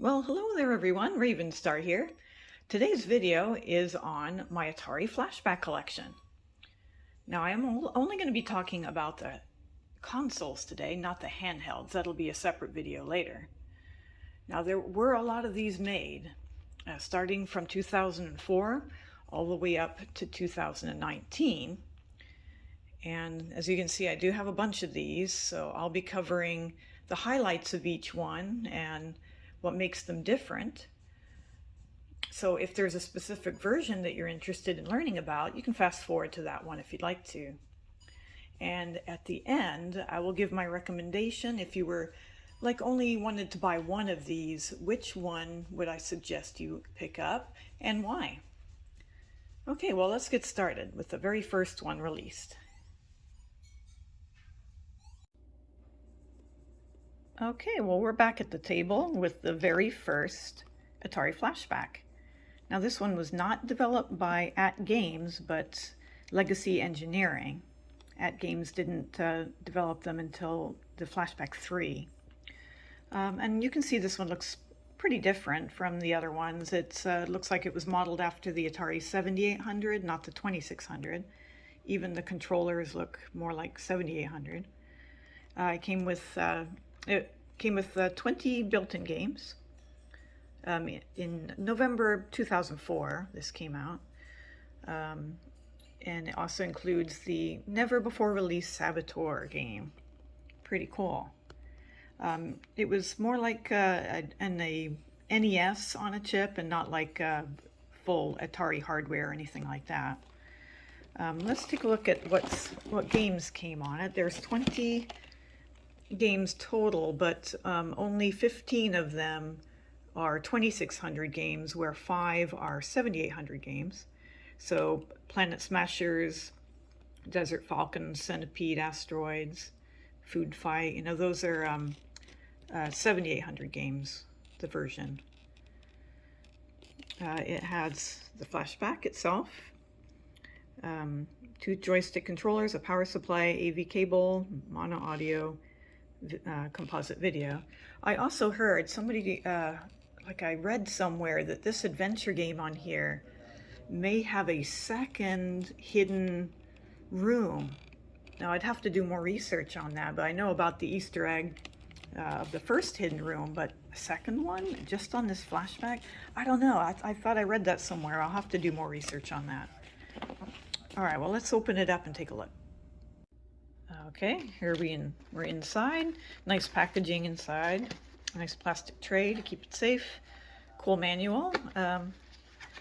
Well, hello there everyone, Ravenstar here. Today's video is on my Atari Flashback collection. Now I am only going to be talking about the consoles today, not the handhelds. That'll be a separate video later. Now there were a lot of these made, starting from 2004 all the way up to 2019. And as you can see, I do have a bunch of these, so I'll be covering the highlights of each one and what makes them different. So if there's a specific version that you're interested in learning about, you can fast forward to that one if you'd like to. And at the end, I will give my recommendation. If you were only wanted to buy one of these, which one would I suggest you pick up and why? Okay, well, let's get started with the very first one released. Okay, well, we're back at the table with the very first Atari Flashback. Now, this one was not developed by At Games, but Legacy Engineering. At Games didn't develop them until the Flashback 3. And you can see this one looks pretty different from the other ones. It looks like it was modeled after the Atari 7800, not the 2600. Even the controllers look more like 7800. It came with 20 built-in games. In November 2004, this came out. And it also includes the never-before-released Saboteur game. Pretty cool. It was more like a NES on a chip and not like full Atari hardware or anything like that. Let's take a look at what games came on it. There's 20 games total, but only 15 of them are 2600 games, where 5 are 7800 games. So Planet Smashers, Desert Falcon, Centipede, Asteroids, Food Fight, those are 7800 games, the version. It has the flashback itself, 2 joystick controllers, a power supply, AV cable, mono audio, composite video. I also heard somebody, I read somewhere that this adventure game on here may have a second hidden room. Now I'd have to do more research on that, but I know about the Easter egg of the first hidden room, but a second one just on this flashback? I don't know. I thought I read that somewhere. I'll have to do more research on that. All right, well, let's open it up and take a look. Okay, here we're inside. Nice packaging inside. Nice plastic tray to keep it safe. Cool manual.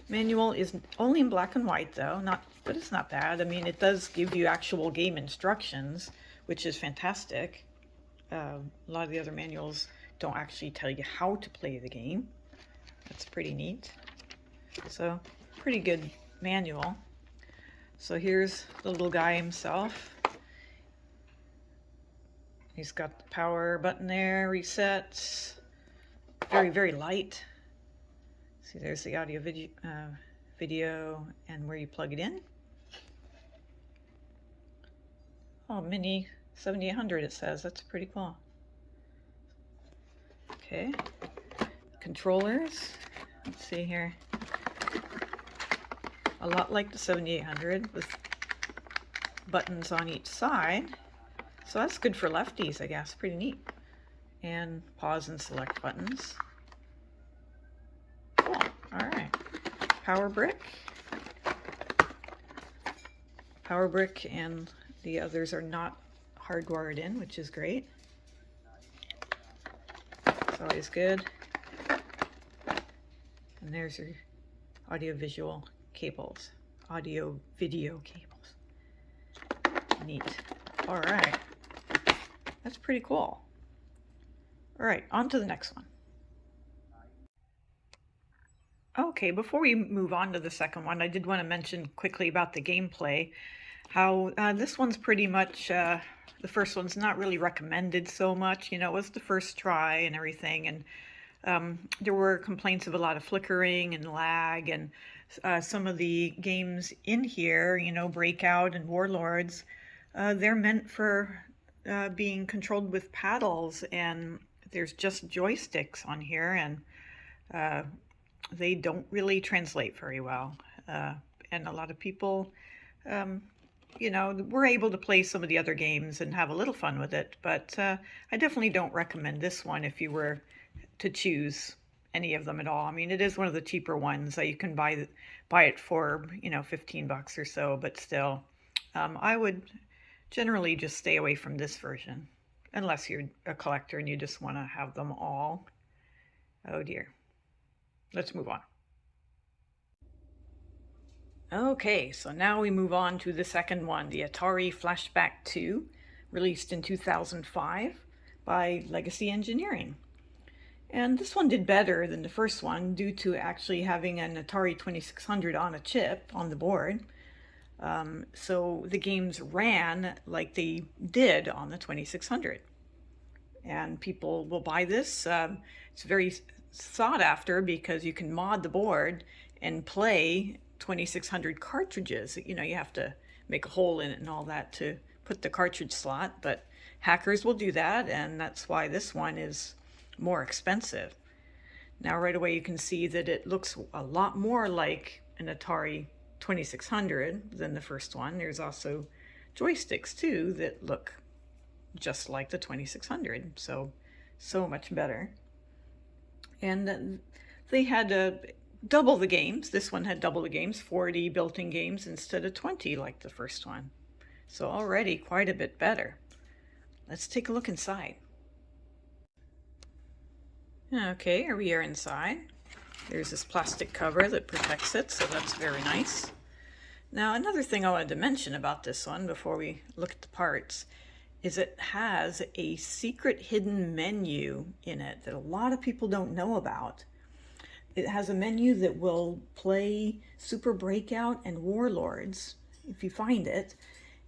Manual is only in black and white though, but it's not bad. I mean, it does give you actual game instructions, which is fantastic. A lot of the other manuals don't actually tell you how to play the game. That's pretty neat. So, pretty good manual. So here's the little guy himself. He's got the power button there, resets. Very, very light. See, there's the audio video and where you plug it in. Oh, mini 7800 it says. That's pretty cool. Okay. Controllers. Let's see here. A lot like the 7800 with buttons on each side. So that's good for lefties, I guess. Pretty neat. And pause and select buttons. Cool. All right. Power brick. Power brick and the others are not hardwired in, which is great. It's always good. And there's your audio-visual cables. Audio-video cables. Neat. All right. That's pretty cool. All right, on to the next one. Okay, before we move on to the second one, I did want to mention quickly about the gameplay. How this one's pretty much, the first one's not really recommended so much. It was the first try and everything. And there were complaints of a lot of flickering and lag. And some of the games in here, Breakout and Warlords, they're meant for being controlled with paddles, and there's just joysticks on here, and They don't really translate very well. And a lot of people, we're able to play some of the other games and have a little fun with it, but I definitely don't recommend this one if you were to choose any of them at all. I mean, it is one of the cheaper ones that you can buy it for, $15 or so, but still, I would generally just stay away from this version unless you're a collector and you just want to have them all. Oh dear. Let's move on. Okay, so now we move on to the second one, the Atari Flashback 2, released in 2005 by Legacy Engineering. And this one did better than the first one due to actually having an Atari 2600 on a chip on the board. So the games ran like they did on the 2600. And people will buy this. It's very sought after because you can mod the board and play 2600 cartridges. You have to make a hole in it and all that to put the cartridge slot, but hackers will do that, and that's why this one is more expensive. Now right away you can see that it looks a lot more like an Atari 2600 than the first one. There's also joysticks too that look just like the 2600, so much better. And they had double the games. This one had double the games, 40 built-in games instead of 20 like the first one. So already quite a bit better. Let's take a look inside. Okay, here we are inside. There's this plastic cover that protects it, so that's very nice. Now, another thing I wanted to mention about this one before we look at the parts is it has a secret hidden menu in it that a lot of people don't know about. It has a menu that will play Super Breakout and Warlords if you find it,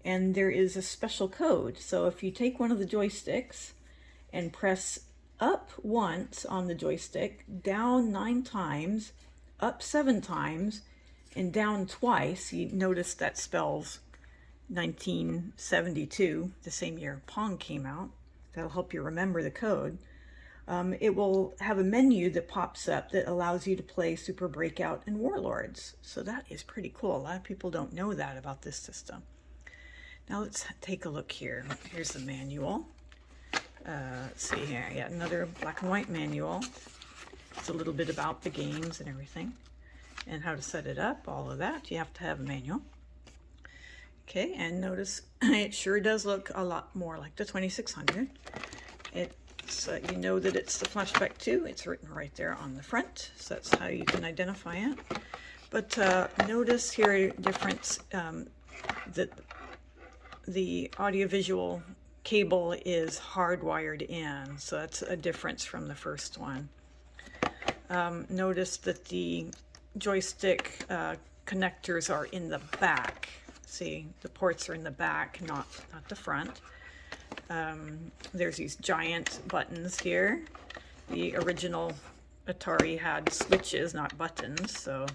and there is a special code. So if you take one of the joysticks and press up once on the joystick, down 9 times, up 7 times, and down twice, you notice that spells 1972, the same year Pong came out. That'll help you remember the code. It will have a menu that pops up that allows you to play Super Breakout and Warlords. So that is pretty cool. A lot of people don't know that about this system. Now let's take a look here. Here's the manual. Let's see here. Yeah, another black and white manual. It's a little bit about the games and everything and how to set it up, all of that. You have to have a manual. Okay, and notice it sure does look a lot more like the 2600. It's, you know that it's the Flashback 2. It's written right there on the front, so that's how you can identify it. But notice here a difference that the audiovisual cable is hardwired in, so that's a difference from the first one. Notice that the joystick connectors are in the back. See, the ports are in the back, not the front. There's these giant buttons here. The original Atari had switches, not buttons, so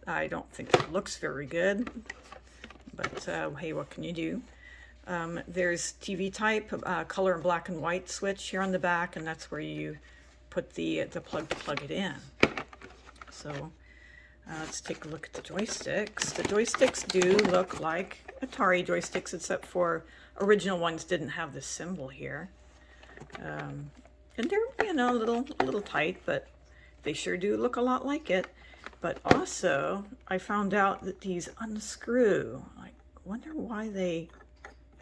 I don't think it looks very good. But hey, what can you do? There's TV type, color and black and white switch here on the back, and that's where you put the plug to plug it in. So let's take a look at the joysticks. The joysticks do look like Atari joysticks, except for original ones didn't have this symbol here. And they're, a little tight, but they sure do look a lot like it. But also, I found out that these unscrew. I wonder why they...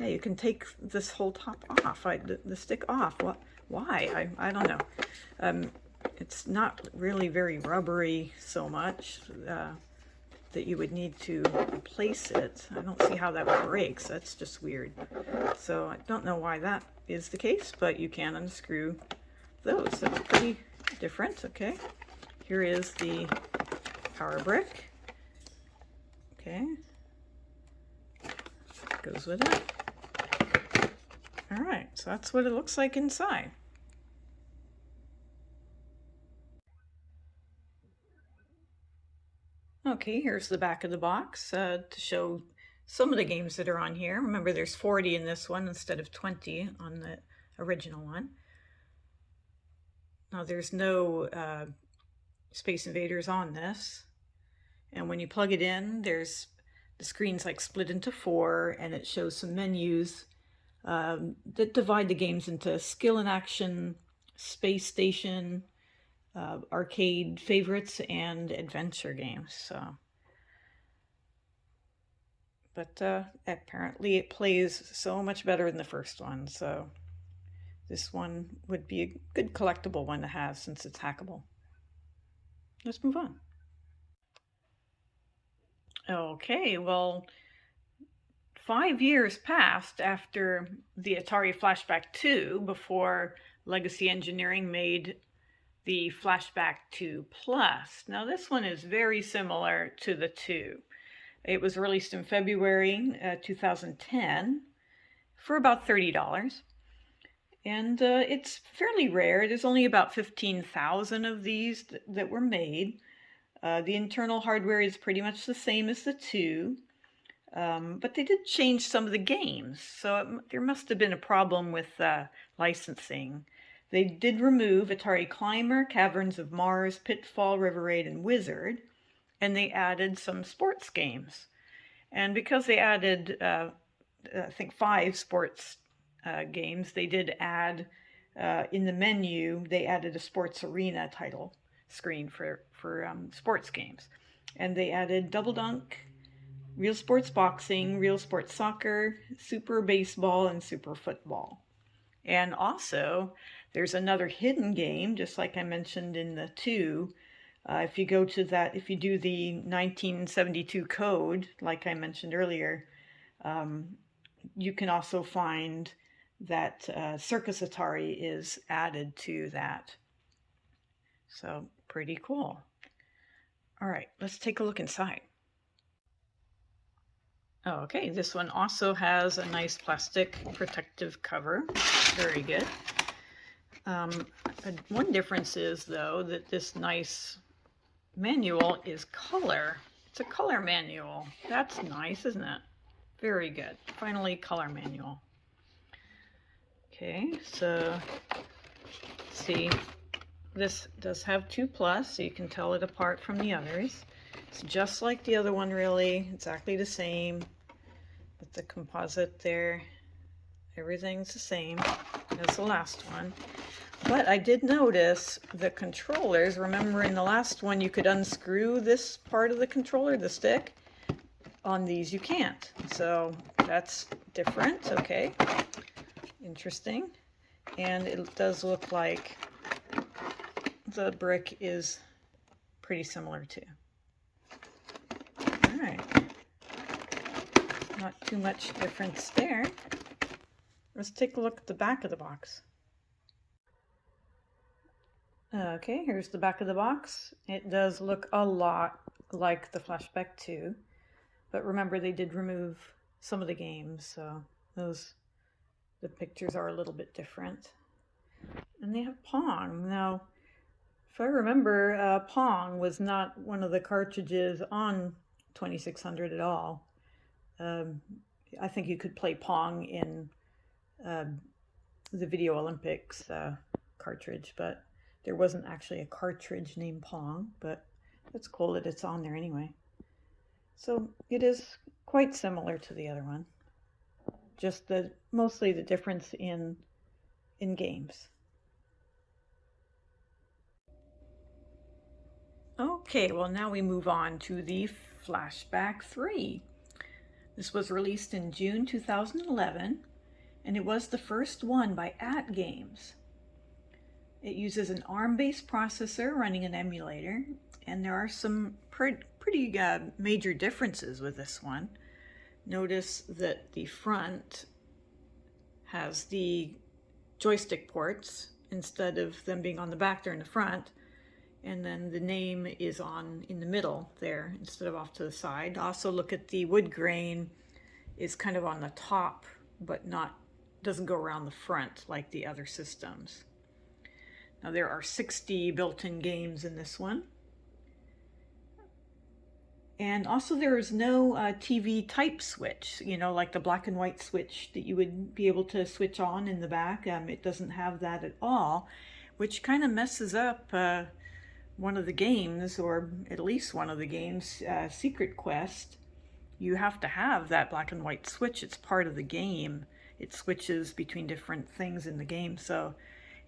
Yeah, you can take this whole top off, the stick off. What? Why? I don't know. It's not really very rubbery so much that you would need to replace it. I don't see how that breaks. That's just weird. So I don't know why that is the case, but you can unscrew those. That's pretty different. Okay. Here is the power brick. Okay. Goes with it. All right, so that's what it looks like inside. Okay, here's the back of the box to show some of the games that are on here. Remember, there's 40 in this one instead of 20 on the original one. Now, there's no Space Invaders on this. And when you plug it in, the screen's like split into 4, and it shows some menus that divide the games into skill and action, space station, arcade favorites, and adventure games. But apparently it plays so much better than the first one, so this one would be a good collectible one to have since it's hackable. Let's move on. Okay, well, 5 years passed after the Atari Flashback 2 before Legacy Engineering made the Flashback 2 Plus. Now this one is very similar to the 2. It was released in February 2010 for about $30. And it's fairly rare. There's only about 15,000 of these that were made. The internal hardware is pretty much the same as the 2. But they did change some of the games, so there must have been a problem with licensing. They did remove Atari Climber, Caverns of Mars, Pitfall, River Raid, and Wizard, and they added some sports games. And because they added, I think, 5 sports games, they did add, in the menu, they added a sports arena title screen for sports games. And they added Double Dunk, Real Sports Boxing, Real Sports Soccer, Super Baseball, and Super Football. And also, there's another hidden game, just like I mentioned in the 2. If you go to that, if you do the 1972 code, like I mentioned earlier, you can also find that Circus Atari is added to that. So, pretty cool. All right, let's take a look inside. Okay, this one also has a nice plastic protective cover. Very good. One difference is, though, that this nice manual is color. It's a color manual. That's nice, isn't it? Very good. Finally, color manual. Okay, so let's see. This does have 2+, so you can tell it apart from the others. It's just like the other one, really. Exactly the same. With the composite there. Everything's the same as the last one. But I did notice the controllers. Remember in the last one you could unscrew this part of the controller, the stick? On these you can't. So that's different. Okay. Interesting. And it does look like the brick is pretty similar too. All right. Not too much difference there. Let's take a look at the back of the box. Okay, here's the back of the box. It does look a lot like the Flashback 2, but remember they did remove some of the games, so the pictures are a little bit different. And they have Pong. Now, if I remember, Pong was not one of the cartridges on 2600 at all. I think you could play Pong in the Video Olympics cartridge, but there wasn't actually a cartridge named Pong, but it's cool that it's on there anyway. So it is quite similar to the other one, just mostly the difference in games. Okay, well now we move on to the Flashback 3. This was released in June 2011, and it was the first one by At Games. It uses an ARM-based processor running an emulator, and there are some pretty major differences with this one. Notice that the front has the joystick ports. Instead of them being on the back, they're in the front. And then the name is in the middle there instead of off to the side. Also look at the wood grain is kind of on the top, but doesn't go around the front like the other systems. Now there are 60 built-in games in this one. And also there is no TV type switch, like the black and white switch that you would be able to switch on in the back. It doesn't have that at all, which kind of messes up one of the games, or at least one of the games, Secret Quest, you have to have that black and white switch. It's part of the game. It switches between different things in the game. So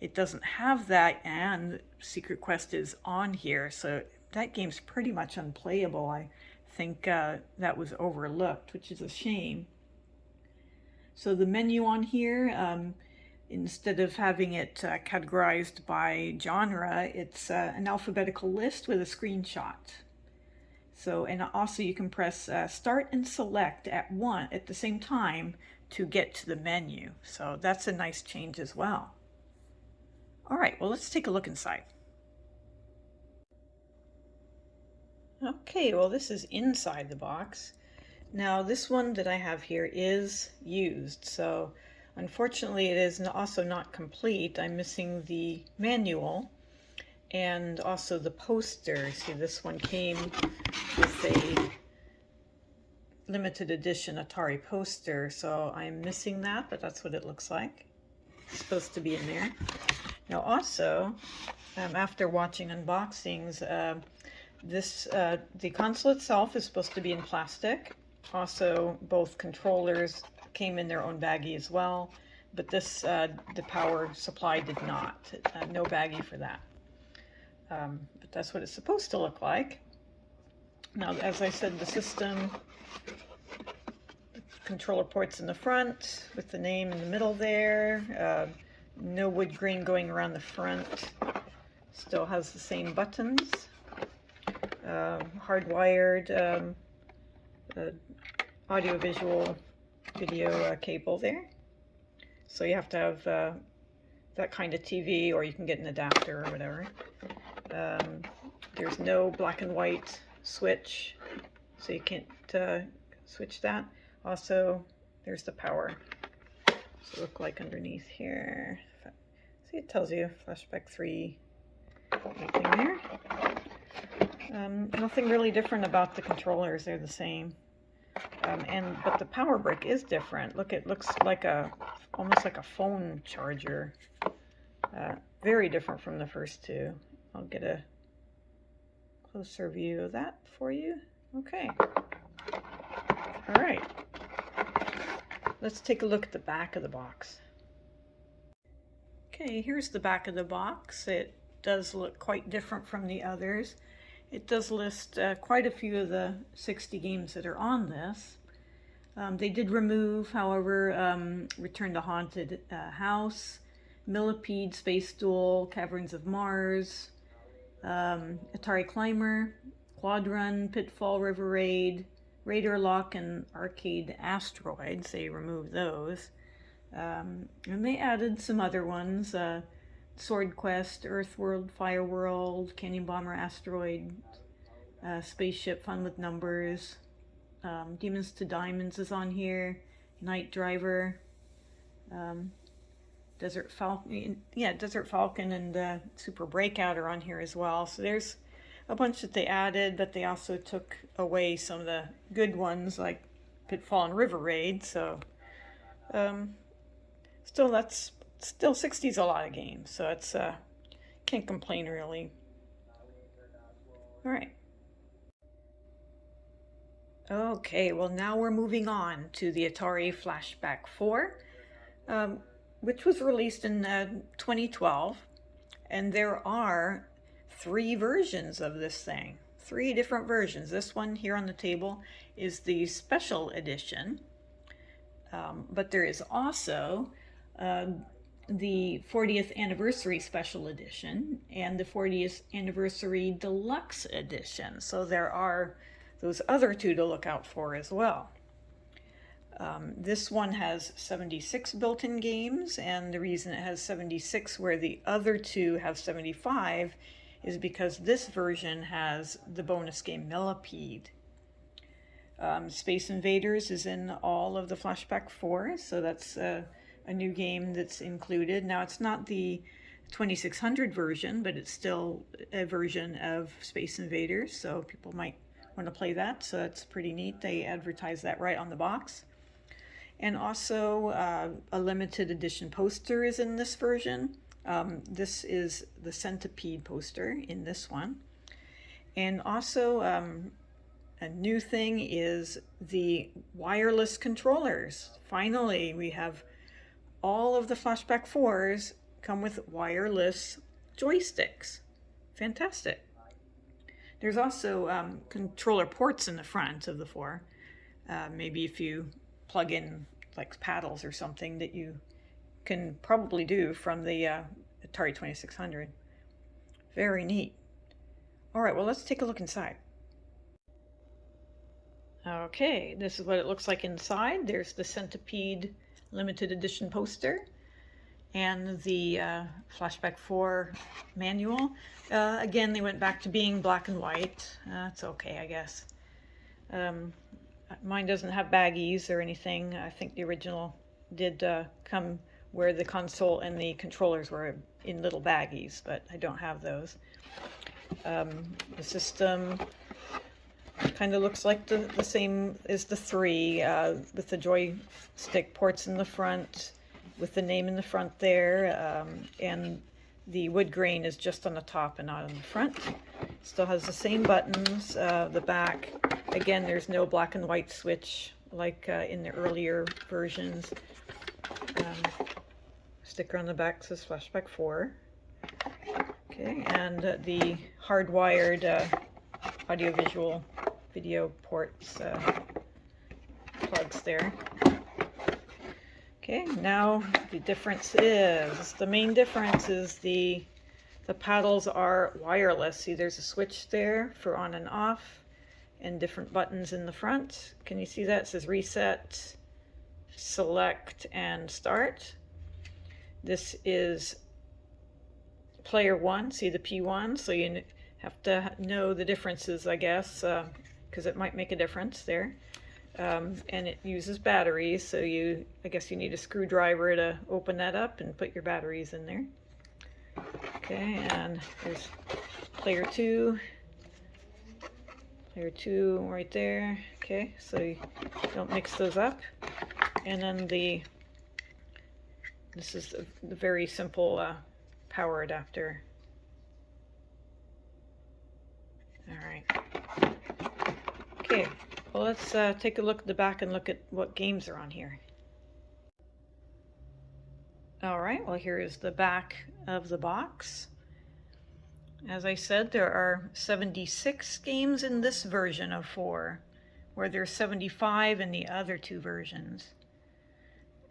it doesn't have that, and Secret Quest is on here. So that game's pretty much unplayable. I think that was overlooked, which is a shame. So the menu on here, instead of having it categorized by genre, it's an alphabetical list with a screenshot. So, and also you can press start and select at the same time to get to the menu. So that's a nice change as well. All right, well, let's take a look inside. Okay, well, this is inside the box. Now, this one that I have here is used, so unfortunately it is also not complete. I'm missing the manual and also the poster. See, this one came with a limited edition Atari poster, so I'm missing that, but that's what it looks like. It's supposed to be in there. Now also, after watching unboxings, the console itself is supposed to be in plastic. Also, both controllers came in their own baggie as well, but this, the power supply did not. No baggie for that. But that's what it's supposed to look like. Now, as I said, the system, controller ports in the front with the name in the middle there. No wood grain going around the front. Still has the same buttons. Hardwired audio-visual video cable there. So you have to have that kind of TV, or you can get an adapter or whatever. There's no black and white switch, so you can't switch that. Also, there's the power. So look like underneath here. See, it tells you Flashback 3, nothing there. Nothing really different about the controllers, they're the same. But the power brick is different. Look, it looks like almost like a phone charger. Very different from the first two. I'll get a closer view of that for you. Okay. All right. Let's take a look at the back of the box. Okay, here's the back of the box. It does look quite different from the others. It does list quite a few of the 60 games that are on this. They did remove, however, Return to Haunted House, Millipede, Space Duel, Caverns of Mars, Atari Climber, Quad Run, Pitfall, River Raid, Raider Lock, and Arcade Asteroids. They removed those. And they added some other ones. Sword Quest, Earthworld, Fireworld, Canyon Bomber, Asteroid, Spaceship, Fun with Numbers, Demons to Diamonds is on here, Night Driver, Desert Falcon, Desert Falcon and Super Breakout are on here as well. So there's a bunch that they added, but they also took away some of the good ones like Pitfall and River Raid. So still 60 is a lot of games, so it's can't complain really. All right. Okay, well, now we're moving on to the Atari Flashback 4, which was released in 2012, and there are 3 versions of this thing, 3 different versions. This one here on the table is the special edition, but there is also the 40th anniversary special edition and the 40th anniversary deluxe edition. So there are those other 2 to look out for as well. This one has 76 built-in games, and the reason it has 76 where the other 2 have 75 is because this version has the bonus game Millipede. Space Invaders is in all of the Flashback 4, so that's a new game that's included. Now, it's not the 2600 version, but it's still a version of Space Invaders, so people might want to play that, so that's pretty neat. They advertise that right on the box. And also, a limited edition poster is in this version. This is the centipede poster in this one. And also a new thing is the wireless controllers. Finally, we have all of the Flashback 4s come with wireless joysticks. Fantastic. There's also controller ports in the front of the 4. Maybe if you plug in like paddles or something that you can probably do from the Atari 2600. Very neat. All right, well, let's take a look inside. Okay, this is what it looks like inside. There's the Centipede limited edition poster and the Flashback 4 manual. Again, they went back to being black and white. It's okay, I guess. Mine doesn't have baggies or anything. I think the original did come where the console and the controllers were in little baggies, but I don't have those. The system kind of looks like the same as the 3, with the joystick ports in the front, with the name in the front there, and the wood grain is just on the top and not on the front. Still has the same buttons. The back, again, there's no black and white switch like in the earlier versions. Sticker on the back says Flashback 4. Okay, and the hardwired audiovisual video ports plugs there. Okay, now the main difference is the paddles are wireless. See, there's a switch there for on and off and different buttons in the front. Can you see that? It says reset, select, and start. This is player 1, see the P1, so you have to know the differences, I guess, because it might make a difference there. And it uses batteries, so I guess you need a screwdriver to open that up and put your batteries in there. Okay, and there's player 2 right there. Okay, so you don't mix those up. And then this is the very simple power adapter. All right. Okay, well, let's take a look at the back and look at what games are on here. All right, well, here is the back of the box. As I said, there are 76 games in this version of 4, where there's 75 in the other 2 versions.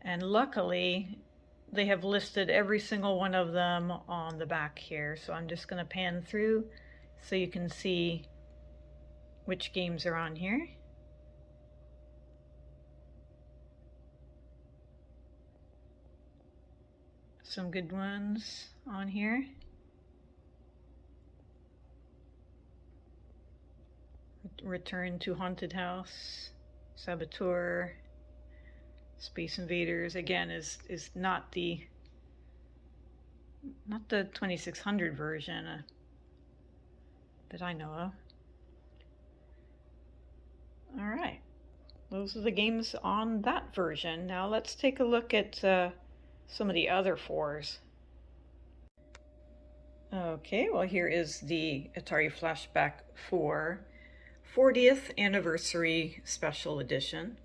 And luckily, they have listed every single one of them on the back here. So I'm just going to pan through so you can see which games are on here. Some good ones on here. Return to Haunted House, Saboteur, Space Invaders, again, is not the 2600 version that I know of. All right, those are the games on that version. Now let's take a look at some of the other 4s. Okay, well, here is the Atari Flashback 4 40th Anniversary Special Edition.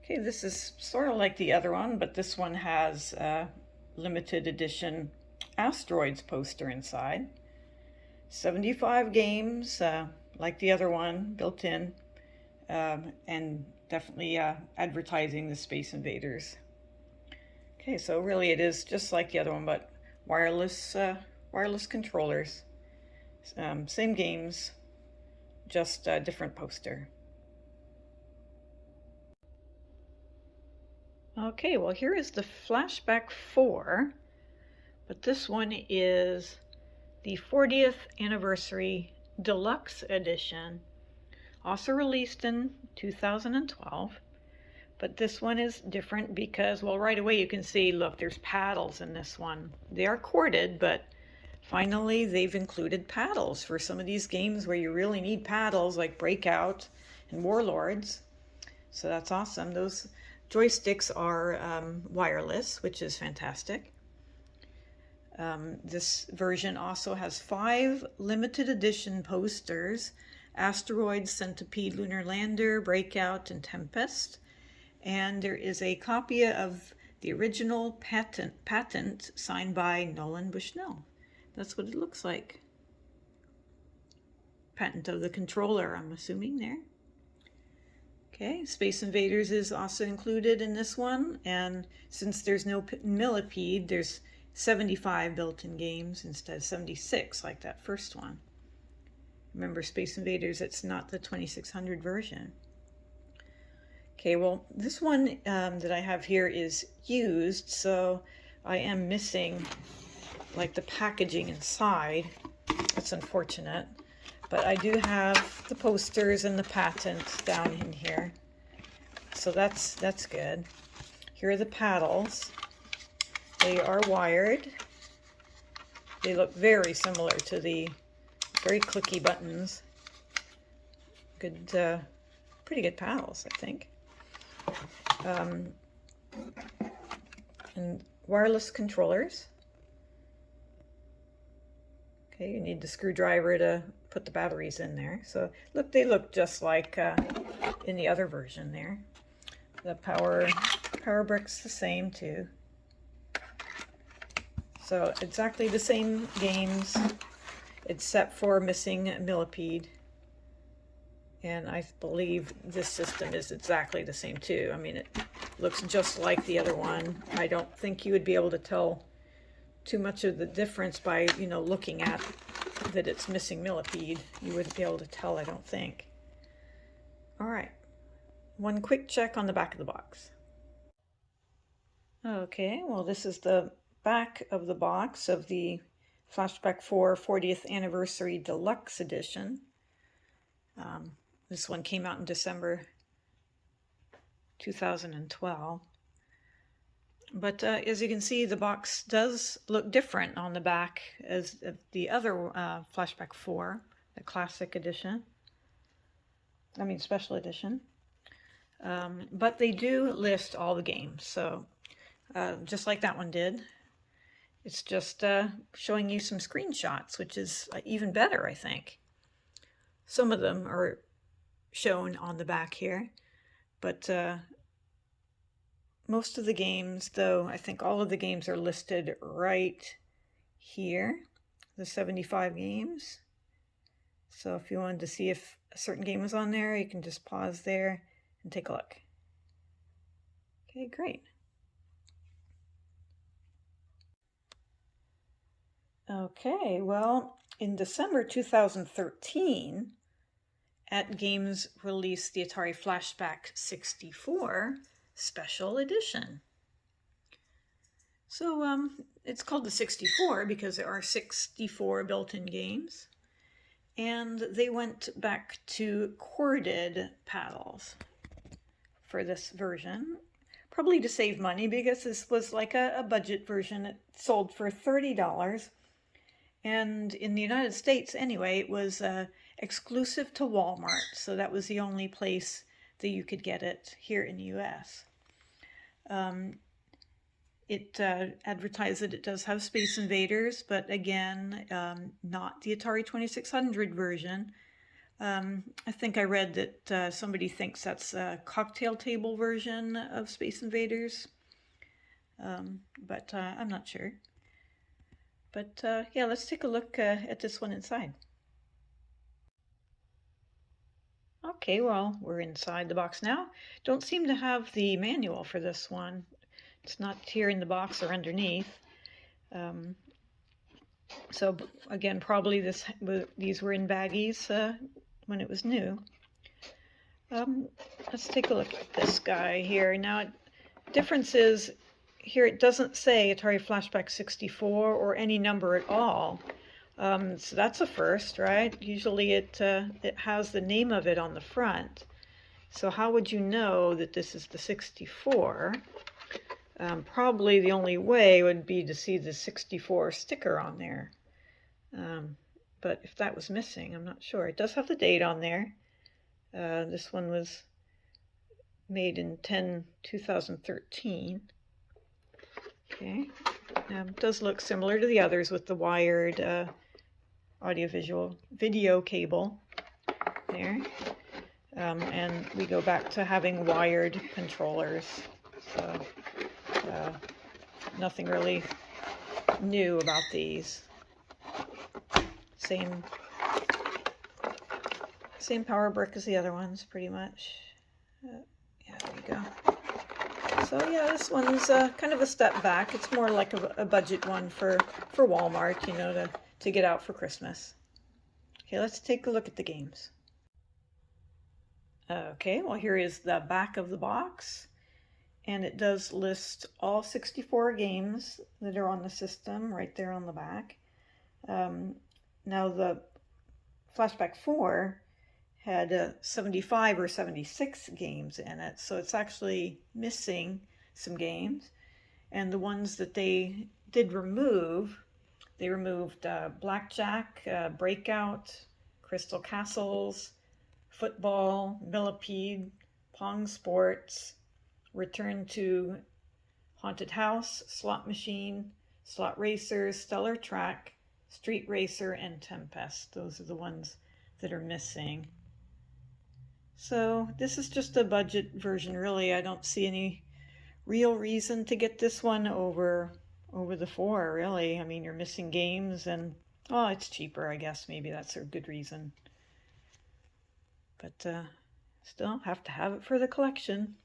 Okay, this is sort of like the other one, but this one has a limited edition Asteroids poster inside. 75 games, like the other one, built in, and definitely advertising the Space Invaders. Okay, so really it is just like the other one, but wireless controllers. Same games, just a different poster. Okay, well, here is the Flashback 4, but this one is the 40th Anniversary Deluxe Edition, also released in 2012, but this one is different because, well, right away you can see, look, there's paddles in this one. They are corded, but finally they've included paddles for some of these games where you really need paddles, like Breakout and Warlords. So that's awesome. Those joysticks are wireless, which is fantastic. This version also has 5 limited edition posters: Asteroid, Centipede, Lunar Lander, Breakout, and Tempest. And there is a copy of the original patent signed by Nolan Bushnell. That's what it looks like. Patent of the controller, I'm assuming there. Okay, Space Invaders is also included in this one, and since there's no millipede, there's 75 built-in games instead of 76 like that first one. Remember, Space Invaders, it's not the 2600 version. Okay, well, this one that I have here is used, so I am missing like the packaging inside. That's unfortunate, but I do have the posters and the patent down in here, so that's good. Here are the paddles. They are wired. They look very similar to the very clicky buttons. Good, pretty good paddles, I think. And wireless controllers. Okay, you need the screwdriver to put the batteries in there. So look, they look just like in the other version there. The power brick's the same too. So exactly the same games, except for missing a millipede. And I believe this system is exactly the same too. I mean, it looks just like the other one. I don't think you would be able to tell too much of the difference by, you know, looking at that it's missing millipede. You wouldn't be able to tell, I don't think. All right, one quick check on the back of the box. Okay, well, this is the back of the box of the Flashback 4 40th Anniversary Deluxe Edition. This one came out in December 2012. But as you can see, the box does look different on the back as the other Flashback 4, the Classic Edition. I mean, Special Edition. But they do list all the games, so just like that one did. It's just showing you some screenshots, which is even better, I think. Some of them are shown on the back here, but most of the games, though, I think all of the games are listed right here, the 75 games. So if you wanted to see if a certain game was on there, you can just pause there and take a look. Okay, great. Okay, well, in December 2013, At Games released the Atari Flashback 64 Special Edition. So it's called the 64 because there are 64 built-in games. And they went back to corded paddles for this version, probably to save money because this was like a budget version. It sold for $30. And in the United States, anyway, it was exclusive to Walmart. So that was the only place that you could get it here in the US. It advertised that it does have Space Invaders, but again, not the Atari 2600 version. I think I read that somebody thinks that's a cocktail table version of Space Invaders, but I'm not sure. But yeah, let's take a look at this one inside. Okay, well, we're inside the box now. Don't seem to have the manual for this one. It's not here in the box or underneath. So again, probably these were in baggies when it was new. Let's take a look at this guy here. Now, difference is here it doesn't say Atari Flashback 64 or any number at all. So that's a first, right? Usually it has the name of it on the front. So how would you know that this is the 64? Probably the only way would be to see the 64 sticker on there. But if that was missing, I'm not sure. It does have the date on there. This one was made in 10/2013. Okay, Does look similar to the others with the wired audiovisual video cable there. And we go back to having wired controllers. So nothing really new about these. Same power brick as the other ones, pretty much. Yeah, there you go. So yeah, this one's kind of a step back. It's more like a budget one for Walmart, you know, to get out for Christmas. Okay, let's take a look at the games. Okay, well here is the back of the box, and it does list all 64 games that are on the system right there on the back. Now the Flashback 4 had 75 or 76 games in it, so it's actually missing some games. And the ones that they did remove, they removed Blackjack, Breakout, Crystal Castles, Football, Millipede, Pong Sports, Return to Haunted House, Slot Machine, Slot Racer, Stellar Track, Street Racer, and Tempest. Those are the ones that are missing. So this is just a budget version, really. I don't see any real reason to get this one over the 4, really. I mean, you're missing games, and oh, it's cheaper, I guess. Maybe that's a good reason. But still have to have it for the collection.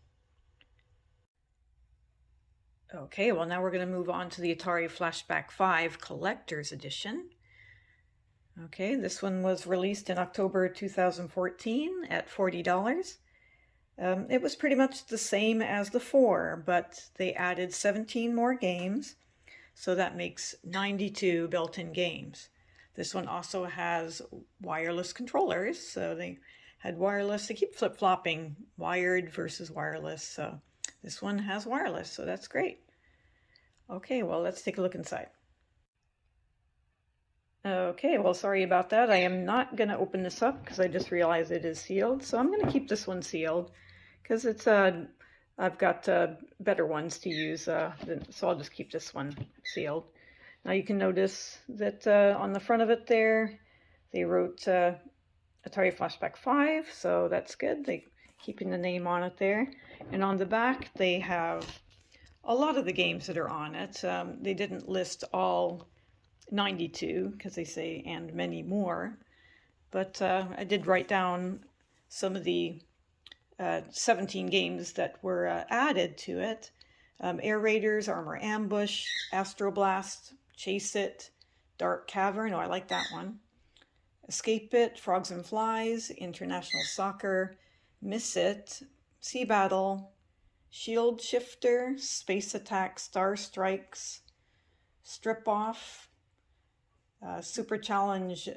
Okay, well now we're going to move on to the Atari Flashback 5 Collector's Edition. Okay, this one was released in October 2014 at $40. It was pretty much the same as the 4, but they added 17 more games, so that makes 92 built-in games. This one also has wireless controllers, so they had wireless. They keep flip-flopping wired versus wireless, so this one has wireless, so that's great. Okay, well, let's take a look inside. Okay, well, sorry about that. I am not going to open this up because I just realized it is sealed. So I'm going to keep this one sealed because it's I've got better ones to use, so I'll just keep this one sealed. Now you can notice that on the front of it there, they wrote Atari Flashback 5, so that's good. They keeping the name on it there. And on the back, they have a lot of the games that are on it. They didn't list all 92 because they say and many more, but I did write down some of the 17 games that were added to it. Air Raiders, Armor Ambush, Astro Blast, Chase It, Dark Cavern, oh I like that one, Escape It, Frogs and Flies, International Soccer, Miss It, Sea Battle, Shield Shifter, Space Attack, Star Strikes, Strip Off, Super Challenge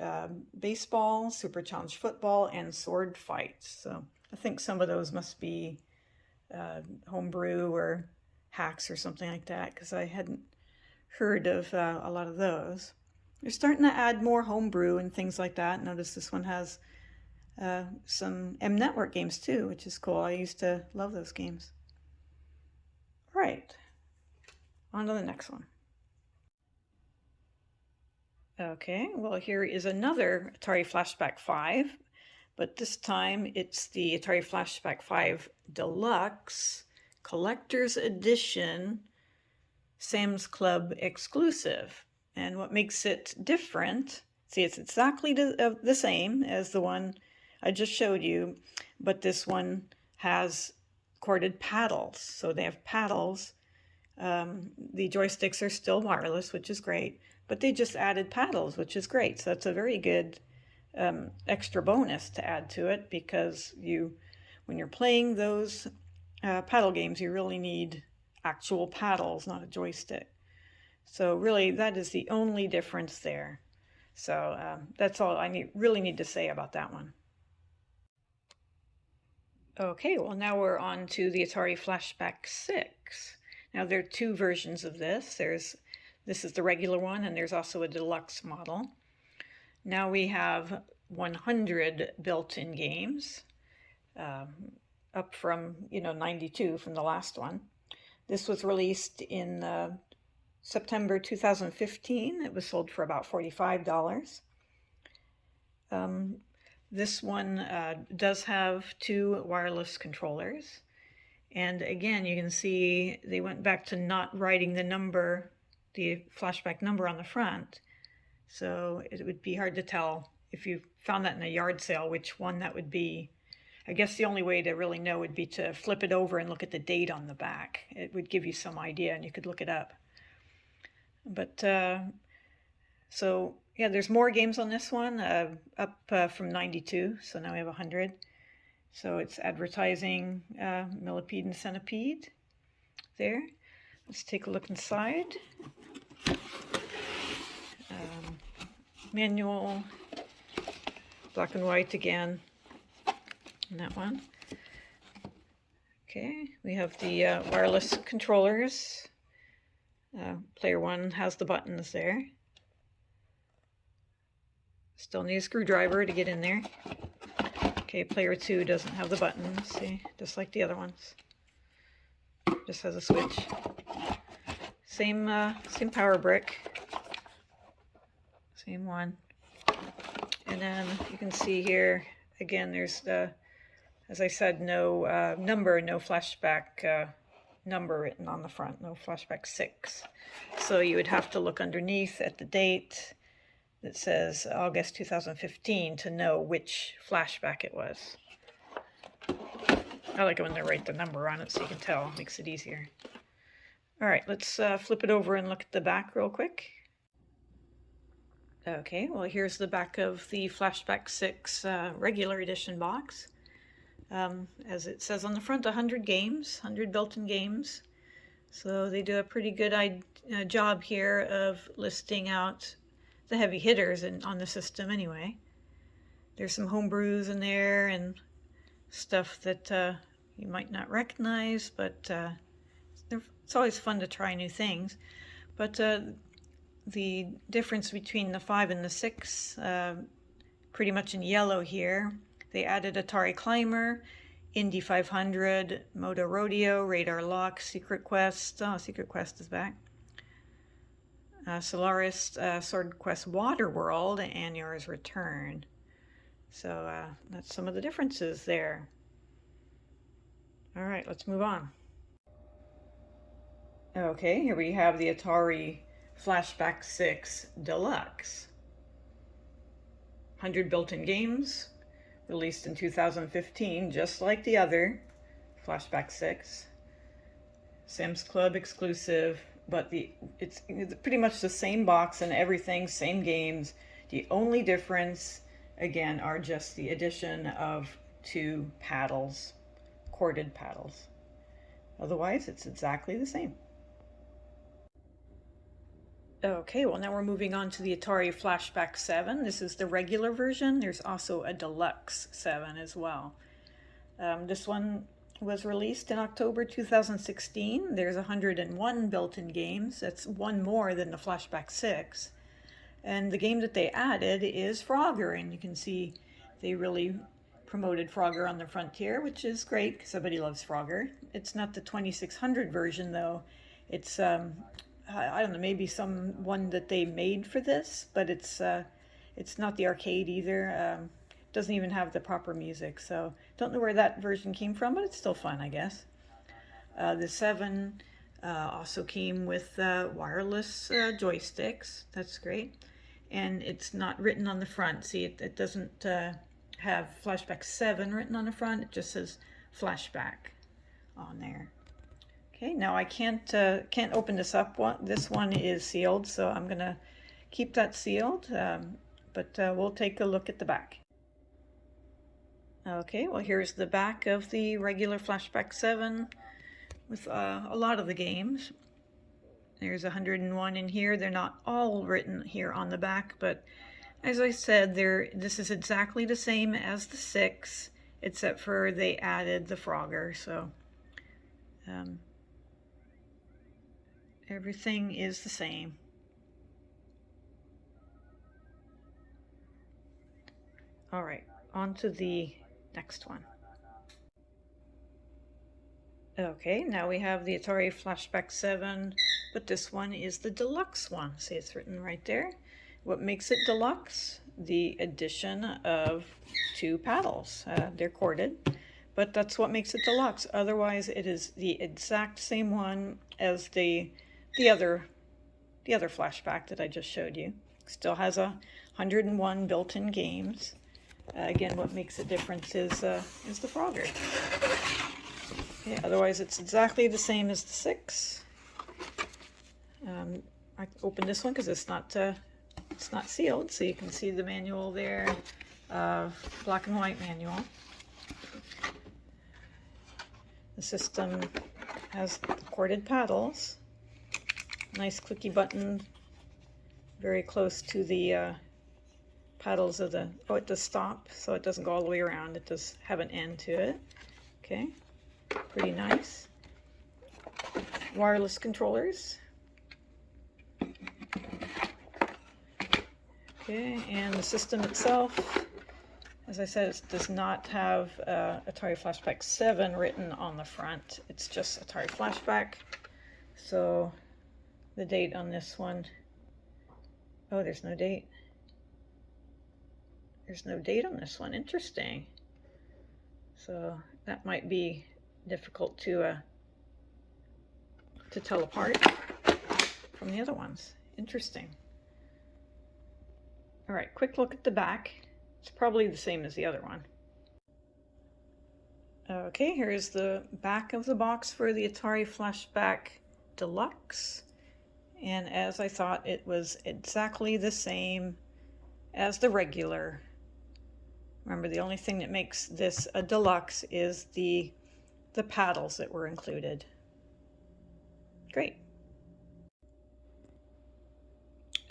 Baseball, Super Challenge Football, and Sword Fight. So I think some of those must be homebrew or hacks or something like that, because I hadn't heard of a lot of those. They're starting to add more homebrew and things like that. Notice this one has some M Network games too, which is cool. I used to love those games. All right, on to the next one. Okay, well here is another Atari Flashback 5, but this time it's the Atari Flashback 5 Deluxe Collector's Edition Sam's Club exclusive. And what makes it different, see, it's exactly the same as the one I just showed you, but this one has corded paddles. So they have paddles. The joysticks are still wireless, which is great, but they just added paddles, which is great. So that's a very good extra bonus to add to it, because when you're playing those paddle games, you really need actual paddles, not a joystick. So really, that is the only difference there. So that's all I really need to say about that one. Okay, well now we're on to the Atari Flashback 6. Now there are two versions of this. This is the regular one, and there's also a deluxe model. Now we have 100 built-in games, up from 92 from the last one. This was released in September 2015. It was sold for about $45. This one does have 2 wireless controllers. And again, you can see they went back to not writing the number, the flashback number on the front. So it would be hard to tell if you found that in a yard sale, which one that would be. I guess the only way to really know would be to flip it over and look at the date on the back. It would give you some idea and you could look it up. But so yeah, there's more games on this one, up from 92, so now we have 100. So it's advertising Millipede and Centipede there. Let's take a look inside. Manual, black and white again, in that one. Okay, we have the wireless controllers. Player 1 has the buttons there. Still need a screwdriver to get in there. Okay, player 2 doesn't have the buttons, see, just like the other ones. Just has a switch. Same power brick. Same one. And then you can see here, again, there's the, as I said, no number, no flashback number written on the front, no flashback 6. So you would have to look underneath at the date that says August 2015 to know which flashback it was. I like it when they write the number on it so you can tell. It makes it easier. All right, let's flip it over and look at the back real quick. Okay, well, here's the back of the Flashback 6 regular edition box. As it says on the front, 100 games, 100 built-in games. So they do a pretty good job here of listing out the heavy hitters on the system anyway. There's some homebrews in there and stuff that you might not recognize, but it's always fun to try new things. But the difference between the 5 and the 6, pretty much in yellow here, they added Atari Climber, Indy 500, Moto Rodeo, Radar Lock, Secret Quest. Oh, Secret Quest is back. Solaris, Sword Quest Waterworld, and Yours Return. So that's some of the differences there. All right, let's move on. Okay, here we have the Atari Flashback 6 Deluxe. 100 built-in games, released in 2015, just like the other Flashback 6. Sam's Club exclusive, but it's pretty much the same box and everything, same games. The only difference, again, are just the addition of 2 paddles, corded paddles. Otherwise, it's exactly the same. Okay, well, now we're moving on to the Atari Flashback 7. This is the regular version. There's also a Deluxe 7 as well. This one was released in October 2016. There's 101 built-in games. That's 1 more than the Flashback 6. And the game that they added is Frogger, and you can see they really promoted Frogger on the frontier, which is great because everybody loves Frogger. It's not the 2600 version though. It's I don't know, maybe some one that they made for this, but it's not the arcade either. Doesn't even have the proper music, so don't know where that version came from, but it's still fun, I guess. The 7 also came with wireless joysticks. That's great. And it's not written on the front. See, it doesn't have Flashback 7 written on the front. It just says Flashback on there. Okay, now I can't open this up. This one is sealed, so I'm going to keep that sealed, but we'll take a look at the back. Okay, well, here's the back of the regular Flashback 7 with a lot of the games. There's 101 in here. They're not all written here on the back, but as I said, this is exactly the same as the 6, except for they added the Frogger, so everything is the same. All right, on to the next one. Okay, now we have the Atari Flashback 7, but this one is the deluxe one. See, it's written right there. What makes it deluxe? The addition of 2 paddles. They're corded, but that's what makes it deluxe. Otherwise, it is the exact same one as the other flashback that I just showed you. Still has 101 built-in games. Again, what makes it different is the Frogger. Okay, otherwise, it's exactly the same as the 6. I opened this one because it's not sealed, so you can see the manual there, black and white manual. The system has corded paddles, nice clicky button, very close to the paddles of the, oh, it does stop, so it doesn't go all the way around. It does have an end to it. Okay, pretty nice. Wireless controllers. Okay, and the system itself, as I said, it does not have Atari Flashback 7 written on the front. It's just Atari Flashback. So the date on this one, oh, there's no date. There's no date on this one. Interesting. So that might be difficult to tell apart from the other ones. Interesting. All right, quick look at the back. It's probably the same as the other one. Okay, here's the back of the box for the Atari Flashback Deluxe. And as I thought, it was exactly the same as the regular. Remember, the only thing that makes this a deluxe is the paddles that were included. Great.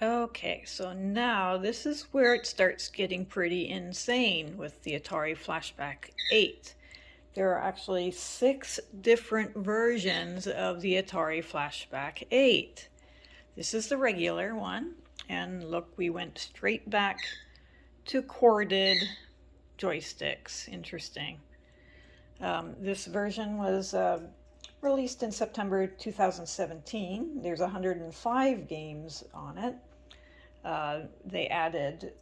Okay, so now this is where it starts getting pretty insane with the Atari Flashback 8. There are actually 6 different versions of the Atari Flashback 8. This is the regular one, and look, we went straight back to corded joysticks. Interesting. This version was released in September 2017. There's 105 games on it. They added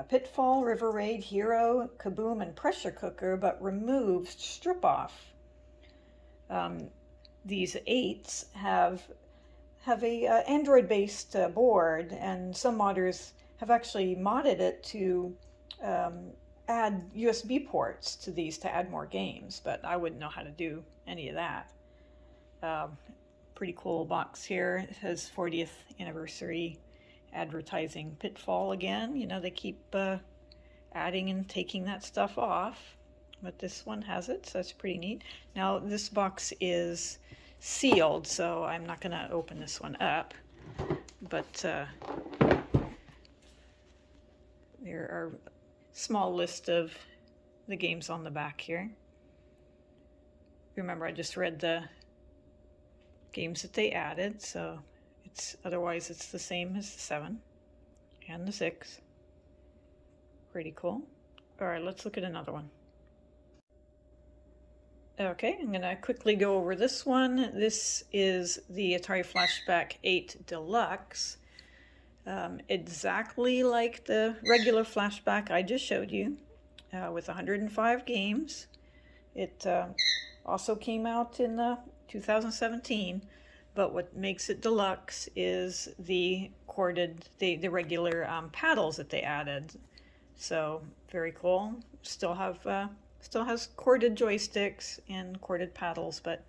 Pitfall, River Raid, Hero, Kaboom, and Pressure Cooker, but removed Strip Off. These 8s have a Android-based board, and some modders have actually modded it to add USB ports to these to add more games, but I wouldn't know how to do any of that. Pretty cool box here. It has 40th anniversary advertising Pitfall again. You know, they keep adding and taking that stuff off, but this one has it, so that's pretty neat. Now this box is sealed, so I'm not going to open this one up, but there are a small list of the games on the back here. Remember, I just read the games that they added, so otherwise it's the same as the 7 and the 6. Pretty cool. All right, let's look at another one. Okay, I'm going to quickly go over this one. This is the Atari Flashback 8 Deluxe. Exactly like the regular Flashback I just showed you, with 105 games. It also came out in 2017, but what makes it deluxe is the the regular paddles that they added. So very cool. Still has corded joysticks and corded paddles, but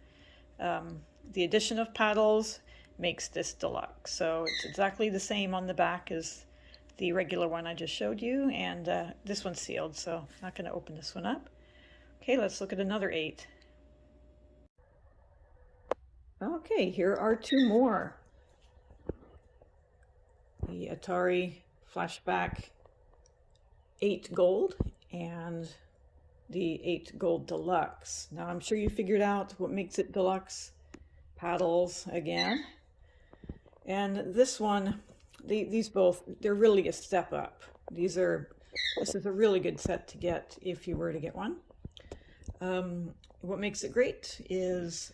the addition of paddles makes this deluxe. So it's exactly the same on the back as the regular one I just showed you, and this one's sealed, so I'm not going to open this one up. Okay, let's look at another 8. Okay, here are 2 more. The Atari Flashback 8 Gold and the 8 Gold Deluxe. Now I'm sure you figured out what makes it deluxe. Paddles again. And this one, these both, they're really a step up. This is a really good set to get if you were to get one. What makes it great is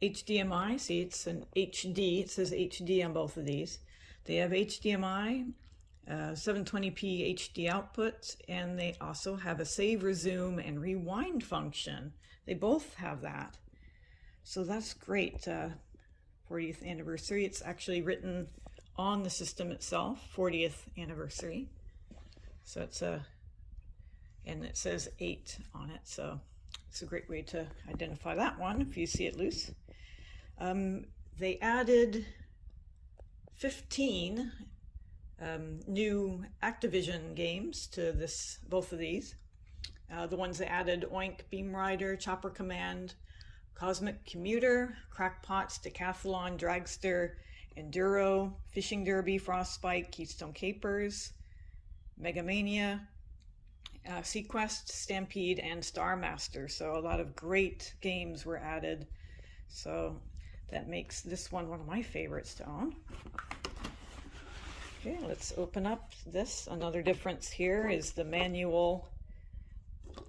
HDMI. See, it's an HD. It says HD on both of these. They have HDMI, 720p HD output, and they also have a save, resume, and rewind function. They both have that. So that's great. 40th anniversary. It's actually written on the system itself, 40th anniversary. So it's and it says 8 on it. So it's a great way to identify that one if you see it loose. They added 15 new Activision games to both of these. The ones they added: Oink, Beam Rider, Chopper Command, Cosmic Commuter, Crackpots, Decathlon, Dragster, Enduro, Fishing Derby, Frostbite, Keystone Capers, Megamania, Sequest, Stampede, and Star Master. So a lot of great games were added. So that makes this one of my favorites to own. Okay, let's open up this. Another difference here is the manual.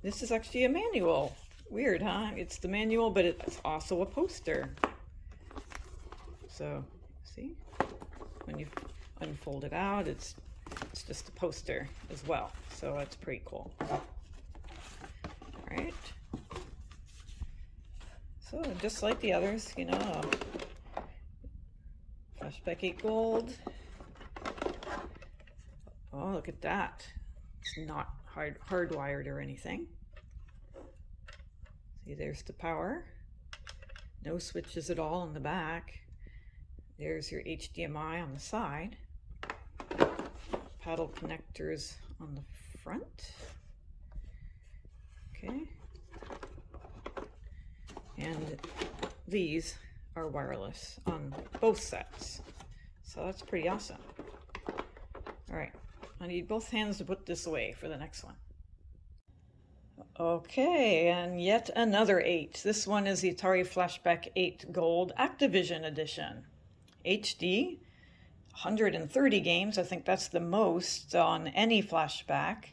This is actually a manual. Weird, huh? It's the manual, but it's also a poster. So, see? When you unfold it out, it's just a poster as well. So that's pretty cool. All right. So just like the others, you know, Flashback 8 Gold. Oh, look at that. It's not hardwired or anything. See, there's the power. No switches at all in the back. There's your HDMI on the side. Paddle connectors on the front. Okay. And these are wireless on both sets. So that's pretty awesome. All right, I need both hands to put this away for the next one. Okay, and yet another 8. This one is the Atari Flashback 8 Gold Activision Edition. HD, 130 games. I think that's the most on any Flashback.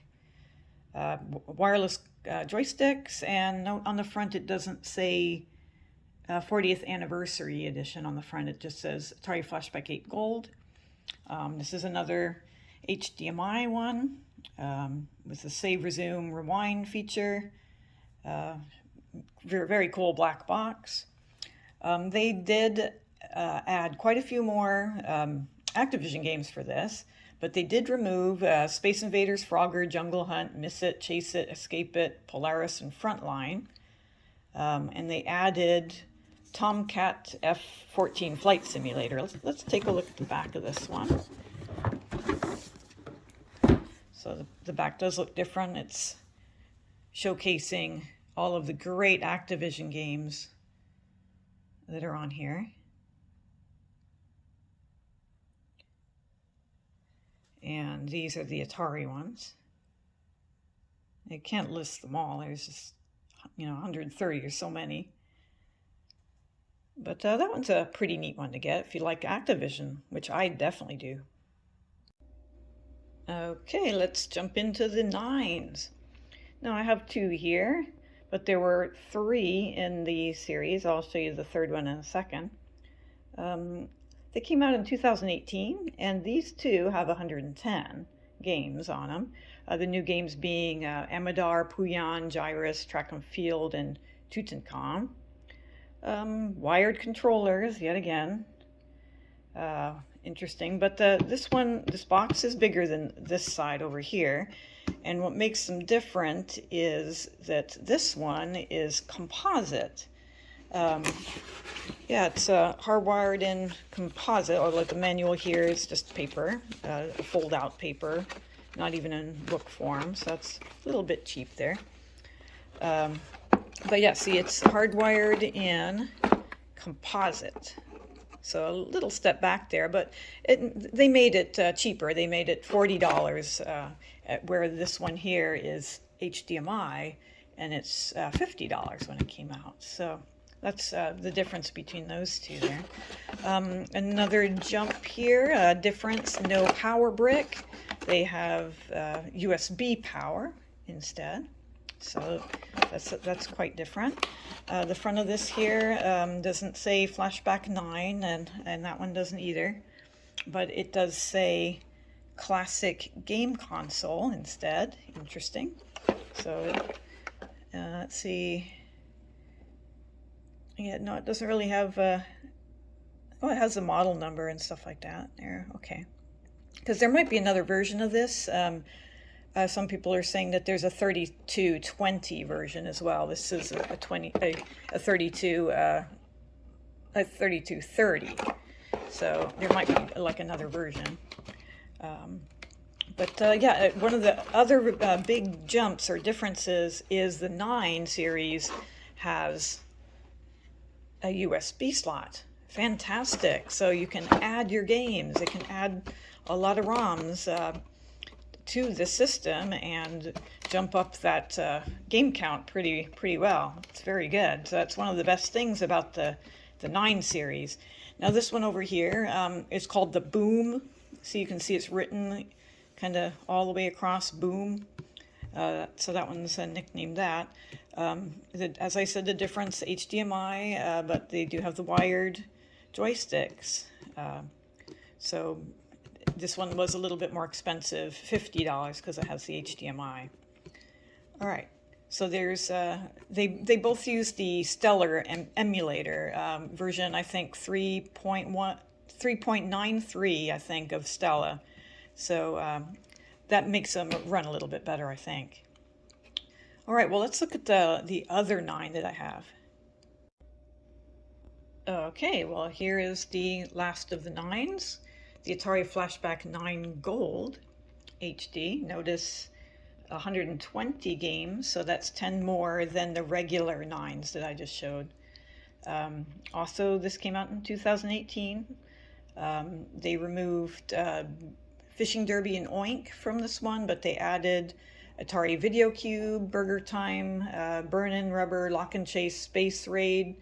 Wireless joysticks, and note on the front it doesn't say 40th Anniversary Edition on the front. It just says Atari Flashback 8 Gold. This is another HDMI one with the save, resume, rewind feature. Very cool black box. They did add quite a few more Activision games for this, but they did remove Space Invaders, Frogger, Jungle Hunt, Miss It, Chase It, Escape It, Polaris, and Frontline. And they added Tomcat F-14 Flight Simulator. Let's take a look at the back of this one. So the back does look different. It's showcasing all of the great Activision games that are on here. And these are the Atari ones. I can't list them all. There's just, 130 or so many. But that one's a pretty neat one to get if you like Activision, which I definitely do. Okay, let's jump into the 9s. Now I have 2 here, but there were 3 in the series. I'll show you the third one in a second. They came out in 2018, and these 2 have 110 games on them. The new games being Amadar, Puyan, Gyrus, Track and Field, and Tutankhamun. Wired controllers, yet again. Interesting, but this box is bigger than this side over here, and what makes them different is that this one is composite. Yeah, it's hardwired in composite, or like the manual here is just paper, fold-out paper, not even in book form, so that's a little bit cheap there. But yeah, see, it's hardwired in composite. So a little step back there, but they made it cheaper. They made it $40, where this one here is HDMI, and it's $50 when it came out. So that's the difference between those 2 there. Another jump here, difference, no power brick. They have USB power instead. So that's quite different. The front of this here doesn't say Flashback 9, and that one doesn't either. But it does say Classic Game Console instead. Interesting. So let's see. Yeah, no, it doesn't really have, oh, it has a model number and stuff like that there. Okay. Because there might be another version of this. Some people are saying that there's a 3220 version as well. This is a 3230. So there might be like another version. Yeah, one of the other big jumps or differences is the 9 series has a USB slot. Fantastic. So you can add your games. It can add a lot of ROMs to the system and jump up that game count pretty well. It's very good. So that's one of the best things about the 9 series. Now this one over here is called the Boom. So you can see it's written kind of all the way across, Boom. So that one's nicknamed that. As I said, the difference, HDMI, but they do have the wired joysticks. So this one was a little bit more expensive, $50, because it has the HDMI. All right, so there's, they both use the Stellar emulator, version, I think, 3.93, I think, of Stella. So that makes them run a little bit better, I think. All right, well, let's look at the other 9 that I have. Okay, well, here is the last of the 9s, the Atari Flashback 9 Gold HD. Notice 120 games, so that's 10 more than the regular 9s that I just showed. Also, this came out in 2018. They removed Fishing Derby and Oink from this one, but they added Atari Video Cube, Burger Time, Burnin' Rubber, Lock and Chase, Space Raid,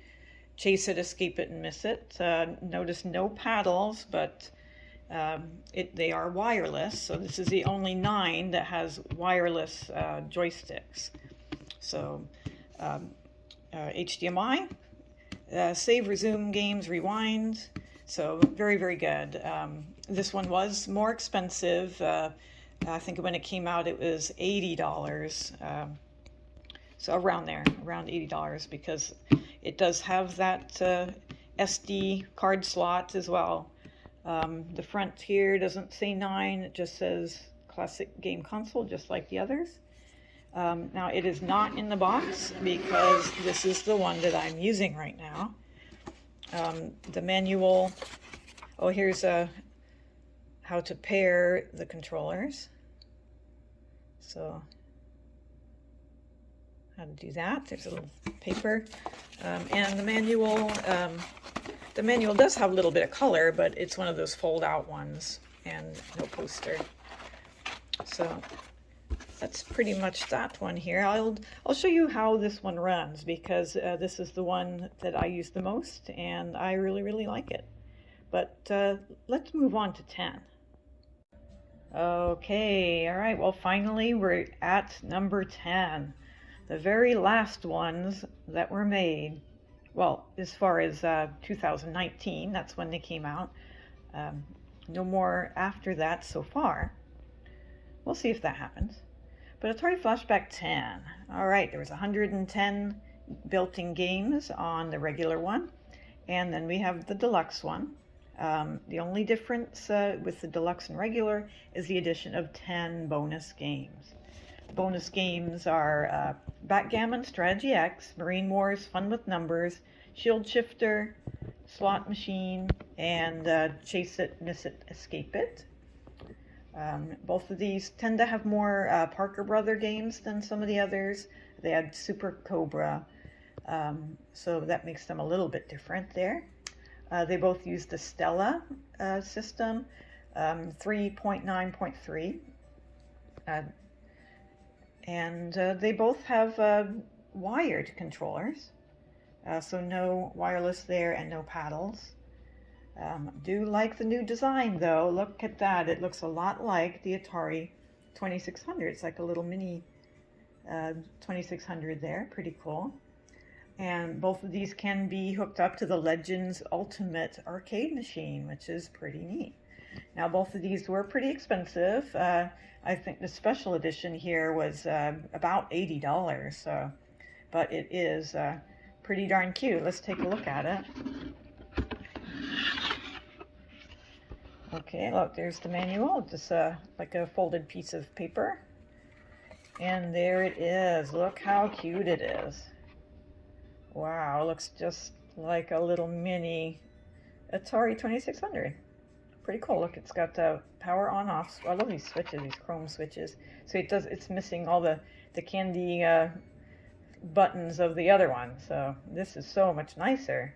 Chase It, Escape It, and Miss It. Notice no paddles, but they are wireless. So this is the only 9 that has wireless joysticks. So HDMI, save, resume games, rewind. So very good. This one was more expensive. I think when it came out it was $80. So around there, around $80, because it does have that SD card slot as well. The front here doesn't say 9, it just says Classic Game Console, just like the others. Now it is not in the box because this is the one that I'm using right now. The manual, oh, here's how to pair the controllers. So how to do that. There's a little paper. And the manual does have a little bit of color, but it's one of those fold out ones and no poster. So that's pretty much that one here. I'll show you how this one runs, because this is the one that I use the most and I really like it. But let's move on to 10. Okay, all right, well, finally we're at number 10. The very last ones that were made, well, as far as 2019, that's when they came out. No more after that so far. We'll see if that happens. But Atari Flashback 10, all right, there was 110 built-in games on the regular one, and then we have the deluxe one. The only difference with the deluxe and regular is the addition of 10 bonus games. Bonus games are Backgammon, Strategy X, Marine Wars, Fun with Numbers, Shield Shifter, Slot Machine, and Chase It, Miss It, Escape It. Both of these tend to have more Parker Brother games than some of the others. They had Super Cobra, so that makes them a little bit different there. They both use the Stella system, 3.9.3. And they both have wired controllers, so no wireless there and no paddles. Do like the new design though. Look at that. It looks a lot like the Atari 2600. It's like a little mini 2600 there, pretty cool. And both of these can be hooked up to the Legends Ultimate arcade machine, which is pretty neat. Now, both of these were pretty expensive. I think the special edition here was about $80, so, but it is pretty darn cute. Let's take a look at it. Okay, look, there's the manual, just like a folded piece of paper. And there it is. Look how cute it is. Wow, looks just like a little mini Atari 2600. Pretty cool. Look, it's got power on off. I love these switches, these chrome switches. So it's missing all the candy buttons of the other one. So this is so much nicer.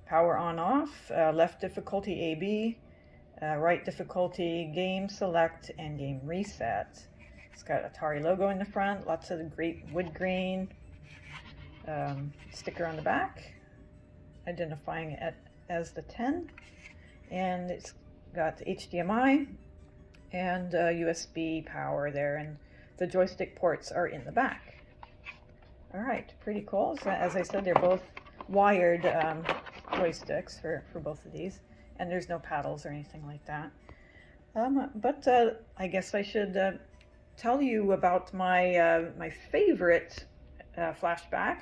Power on off, left difficulty AB, right difficulty game select and game reset. It's got Atari logo in the front, lots of great wood grain, sticker on the back identifying it as the 10, and it's got HDMI and USB power there, and the joystick ports are in the back. All right, pretty cool. So as I said, they're both wired joysticks for both of these, and there's no paddles or anything like that. But I guess I should tell you about my my favorite flashback.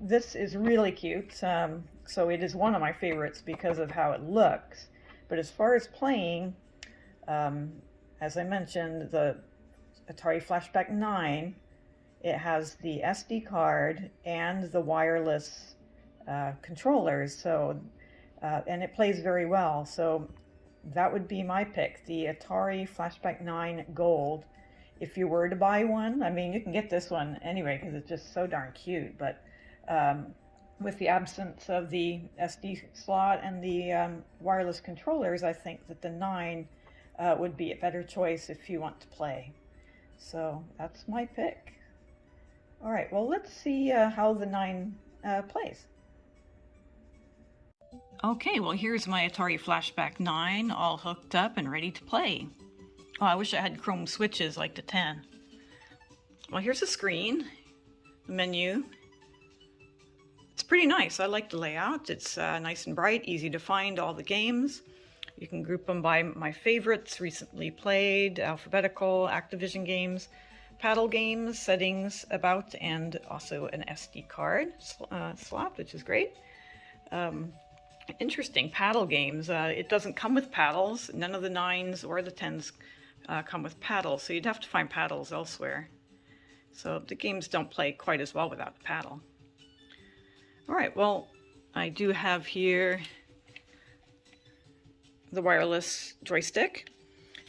This is really cute, so it is one of my favorites because of how it looks. But as far as playing, as I mentioned, the Atari Flashback 9, it has the SD card and the wireless controllers, so and it plays very well. So that would be my pick, the Atari Flashback 9 Gold. If you were to buy one, I mean, you can get this one anyway because it's just so darn cute, but with the absence of the SD slot and the wireless controllers, I think that the 9 would be a better choice if you want to play. So that's my pick. All right, well, let's see how the 9 plays. Okay, well, here's my Atari Flashback 9 all hooked up and ready to play. Oh, I wish I had chrome switches like the 10. Well, here's the screen, the menu. It's pretty nice. I like the layout. It's nice and bright, easy to find all the games. You can group them by my favorites, recently played, alphabetical, Activision games, paddle games, settings, about, and also an SD card slot, which is great. Interesting, paddle games. It doesn't come with paddles. None of the 9s or the 10s come with paddles, so you'd have to find paddles elsewhere. So the games don't play quite as well without the paddle. All right, well, I do have here the wireless joystick.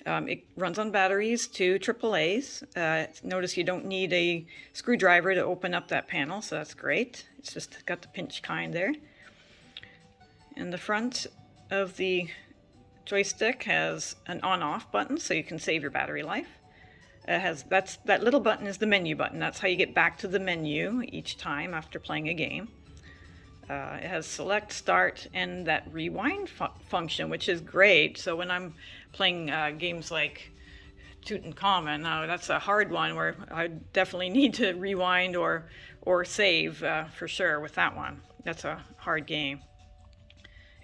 It runs on batteries, 2 AAAs. Notice you don't need a screwdriver to open up that panel, so that's great. It's just got the pinch kind there. And the front of the joystick has an on-off button, so you can save your battery life. It has that little button is the menu button. That's how you get back to the menu each time after playing a game. It has select, start, and that rewind function, which is great. So when I'm playing games like Tutankhamun, that's a hard one where I definitely need to rewind or save for sure with that one. That's a hard game.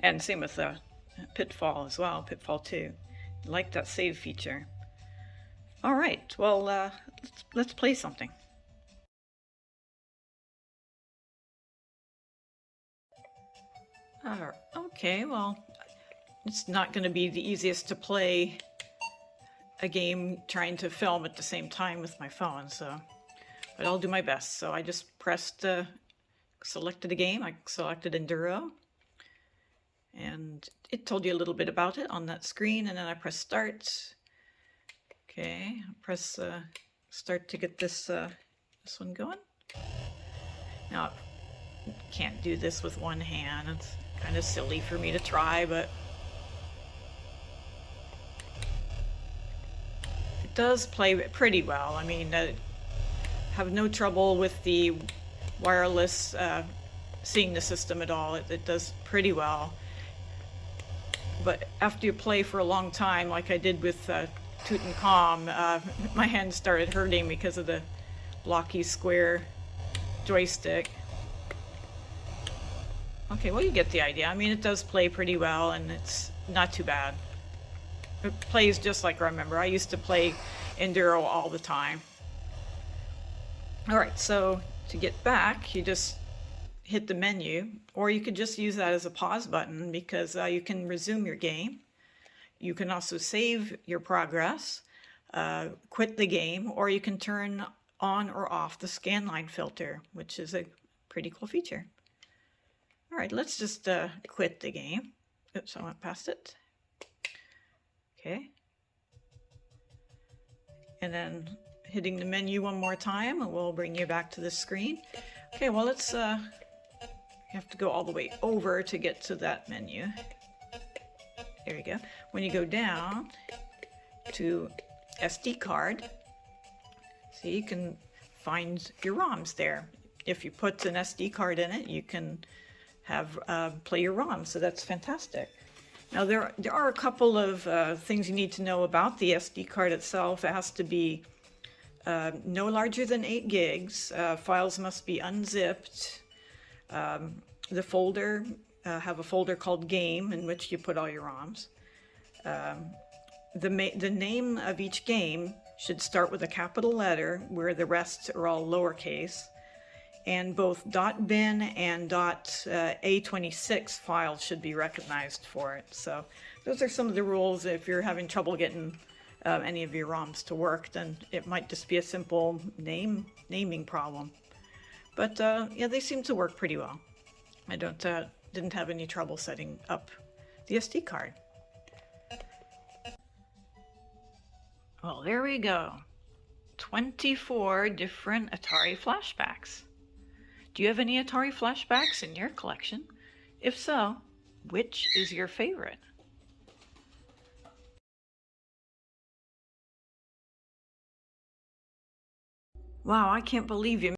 And same with Pitfall as well, Pitfall 2. I like that save feature. All right, well, let's play something. Okay, well, it's not going to be the easiest to play a game trying to film at the same time with my phone, so, but I'll do my best. So I just pressed, selected a game. I selected Enduro, and it told you a little bit about it on that screen, and then I press start. Okay, press start to get this one going. Now, can't do this with one hand. It's kind of silly for me to try, but it does play pretty well. I mean, I have no trouble with the wireless seeing the system at all. It does pretty well. But after you play for a long time, like I did with Tutankhamun, my hands started hurting because of the blocky square joystick. Okay, well, you get the idea. I mean, it does play pretty well, and it's not too bad. It plays just like I remember. I used to play Enduro all the time. All right, so to get back, you just hit the menu, or you could just use that as a pause button because you can resume your game. You can also save your progress, quit the game, or you can turn on or off the scanline filter, which is a pretty cool feature. All right, let's just quit the game. Oops, I went past it. Okay. And then hitting the menu one more time and we'll bring you back to the screen. Okay, well, let's, you have to go all the way over to get to that menu. There you go. When you go down to SD card, see, you can find your ROMs there. If you put an SD card in it, you can have play your ROMs, so that's fantastic. Now there are a couple of things you need to know about the SD card itself. It has to be no larger than 8 gigs. Files must be unzipped. The folder, have a folder called Game in which you put all your ROMs. The name of each game should start with a capital letter where the rest are all lowercase. And both .bin and .a26 files should be recognized for it. So those are some of the rules. If you're having trouble getting any of your ROMs to work, then it might just be a simple naming problem. But yeah, they seem to work pretty well. I didn't have any trouble setting up the SD card. Well, there we go. 24 different Atari Flashbacks. Do you have any Atari Flashbacks in your collection? If so, which is your favorite? Wow, I can't believe you